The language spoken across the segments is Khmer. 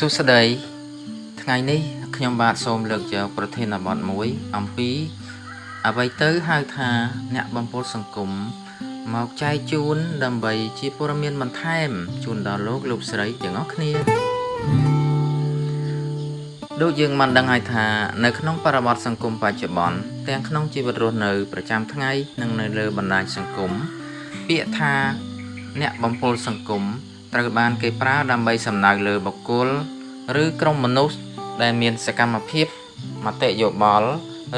សួស្តីថ្ងៃនេះខ្ញុំបាទសូមលើកយកប្រធានបទមួយអំពីអ្វីទៅហៅថាអ្នកបំពុលសង្គមមកចែកជូនដើម្បីជាព័ត៌មានបន្ថែមជូនដល់លោកស្រីទាំងអស់គ្នាដូចយើងបានដឹងហើយថានៅក្នុងបរិបទសង្គមបច្ចុប្បន្នទាំងក្នុងជីវិតរស់នៅប្រចាំថ្ងៃនិងនៅលើបណ្ដាញសង្គមពាក្យថាអ្នកបំពុលសង្គមត្រូវបានគេប្រើដើម្បីសំដៅលើបុគ្គលឬក្រុមមនុស្សដែលមានសកម្មភាពមតិយោបល់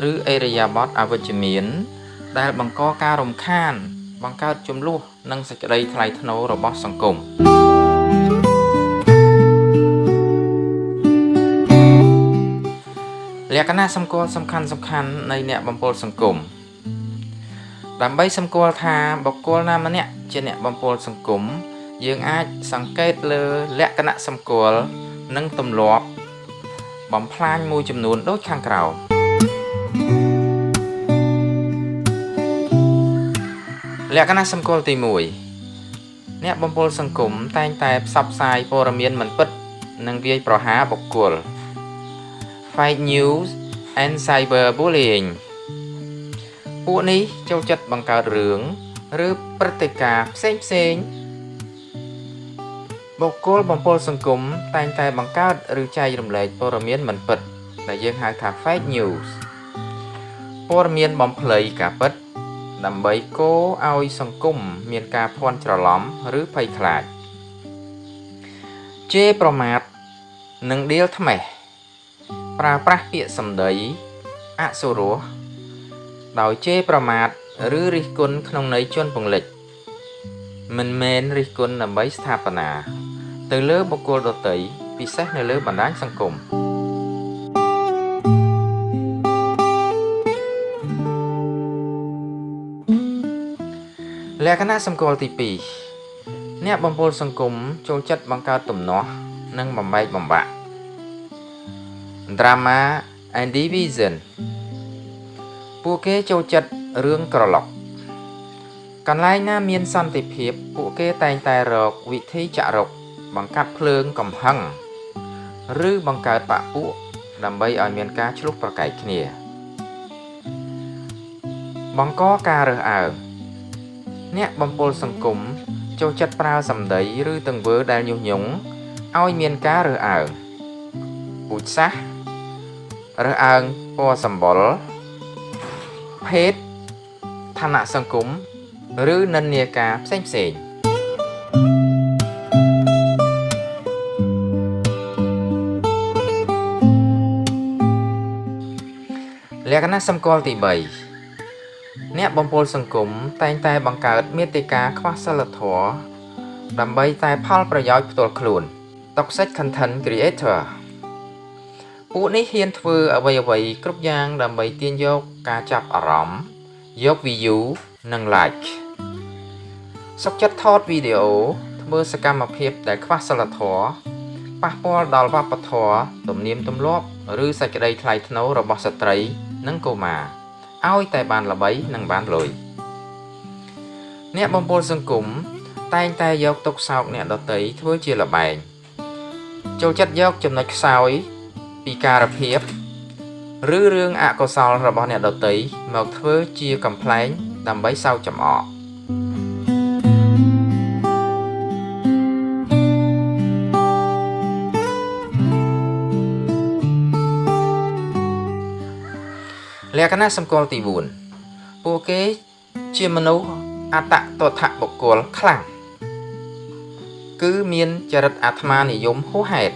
ឬអេរយាប័តអវិជ្ជមានដែលបង្កការរំខានបង្កើតជម្លោះនិងសេចក្តីថ្លៃថ្នូររបស់សង្គមលក្ខណៈសម្គាល់សំខាន់នៃអ្នកបំពុលសង្គមដើម្បីសម្គាល់ថាបុគ្គលណាម្នាក់ជាអ្នកបំពុលសង្គមយើងអាចសង្កេតលើលក្ខណៈសម្គាល់និងទម្លាប់បំផ្លាញមួយចំនួនដូចខាងក្រោមលក្ខណៈសម្គាល់ទី1អ្នកបំពុលសង្គមតែងតែផ្សព្វផ្សាយព័ត៌មានមិនពិតនិងវាយប្រហារបុគ្គល Fake news and cyberbullying ពួកនេះចូលចិត្តបង្កើតរឿងឬព្រឹត្តិការណ៍ផ្សេងបុគ្គលបំពុលសង្គមតែងតែបង្កើតឬចែករំលែកព័ត៌មានមិនពិតដែលយើងហៅថា fake news ព័ត៌មានបំភ្លៃការពិតដើម្បីកូរឲ្យសង្គមមានការភ័ន្តច្រឡំឬភ័យខ្លាចជេរប្រមាថនិងដៀលថ្មេះប្រើប្រាស់ពាក្យសម្ដីអសុរោះដោយជេរប្រមាថឬរិះគន់ក្នុងន័យជន់ពង្លិចមិនមែនរិះគន់ដើម្បីស្ថាបនាទៅលើបុគ្គលដទៃពិសេសនៅលើបណ្ដាញសង្គមលក្ខណៈសម្គាល់ទី2អ្នកបំពុលសង្គមចូលចិត្តបង្កើតទំនាស់និងបំបែកបំបាក់ Drama and Division ពួកគេចូលចិត្តរឿងក្រឡុកកន្លែងណាមានសន្តិភាពពួកគេតែងតែរកវិធីចាក់រុកបង្កាត់ភ្លើងកំហឹងឬបង្កើតបកពួកដើម្បីឲ្យមានការឆ្លុះប្រកែកគ្នាបង្កការរើសអើងអ្នកបំពុលសង្គមចូលចិត្តប្រើសម្ដីឬទង្វើដែលញុះញង់ឲ្យមានការរើសអើងពូជសាសន៍រើសអើងពណ៌សម្បុរភេទឋានៈសង្គមឬនិន្នាការផ្សេងលក្ខណៈសម្គាល់ទី3អ្នកបំពុលសង្គមតែងតែបង្កើតមាតិកាខ្វះសីលធម៌ដើម្បីតែផលប្រយោជន៍ផ្ទាល់ខ្លួន Toxic Content Creator ពួកនេះហ៊ានធ្វើអ្វីគ្រប់យ៉ាងដើម្បីទាញយកការចាប់អារម្មណ៍យក view និង like សុខចិត្តថតវីដេអូធ្វើសកម្មភាពដែលខ្វះសីលធម៌ប៉ះពាល់ដល់វប្បធម៌ទំនៀមទម្លាប់ឬសេចក្តីថ្លៃថ្នូររបស់ស្ត្រីនិងកុមារឲ្យតែបានល្បីនិងបានលុយអ្នកបំពុលសង្គមតែងតែយកទុកសោកអ្នកដទៃធ្វើជាល្បែងចូលចិត្តយកចំណុចខ្សោយពីការភាពឬរឿងអកុសលរបស់អ្នកដទៃមកធ្វើជាកំប្លែងដើម្បីសើចចំអកលក្ខណៈសម្គាល់ទី4ពួកគេជាមនុស្សអតតថបុគ្គលខ្លាំងគឺមានចរិតអាត្មានិយមហួសហេតុ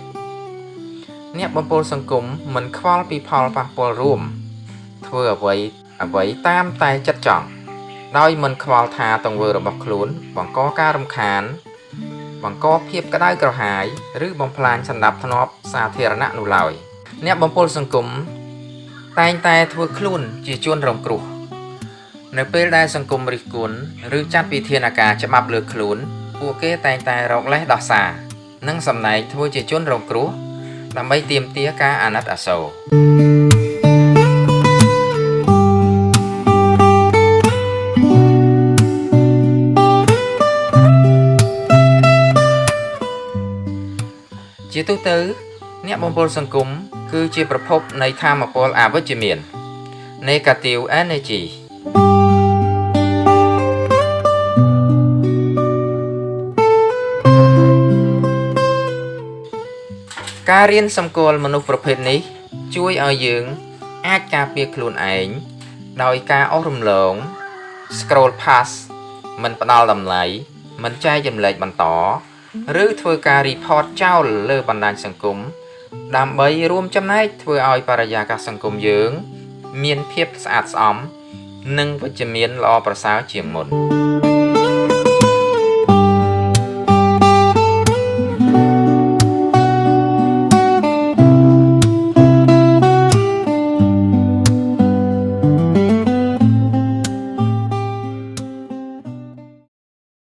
អ្នកបំពុលសង្គមមិនខ្វល់ពីផលប៉ះពាល់រួមធ្វើអ្វីតាមតែចិត្តចង់ដោយមិនខ្វល់ថាទង្វើរបស់ខ្លួនបង្កការរំខានបង្កភាពក្តៅក្រហាយឬបំផ្លាញសណ្ដាប់ធ្នាប់សាធារណៈនោះឡើយអ្នកបំពុលសង្គមតែងតែធ្វើខ្លួនជាជនរងគ្រោះនៅពេលដែលសង្គមរិះគន់ឬចាត់វិធានការច្បាប់លើខ្លួនពួកគេតែងតែរកលេសដោះសារនិងសម្ដែងធ្វើជាជនរងគ្រោះដើម្បីទាមទារការអាណិតអាសូរជាទូទៅ អ្នកបំពុលសង្គមគឺជាប្រភពនៃថាមពលអវិជ្ជមាន Negative Energy ការរៀនសម្គាល់មនុស្សប្រភេទនេះជួយឲ្យយើងអាចការពារខ្លួនឯងដោយការអស់រំលង scroll past មិនផ្ដល់តម្លៃមិនចែកចម្លែកបន្តឬធ្វើការ report ចោលលើបណ្ដាញសង្គមដើម្បីរួមចំណែកធ្វើឲ្យបរិយាកាសសង្គមយើងមានភាពស្អាតស្អំនិងវិជ្ជមានល្អប្រសើរជាងមុន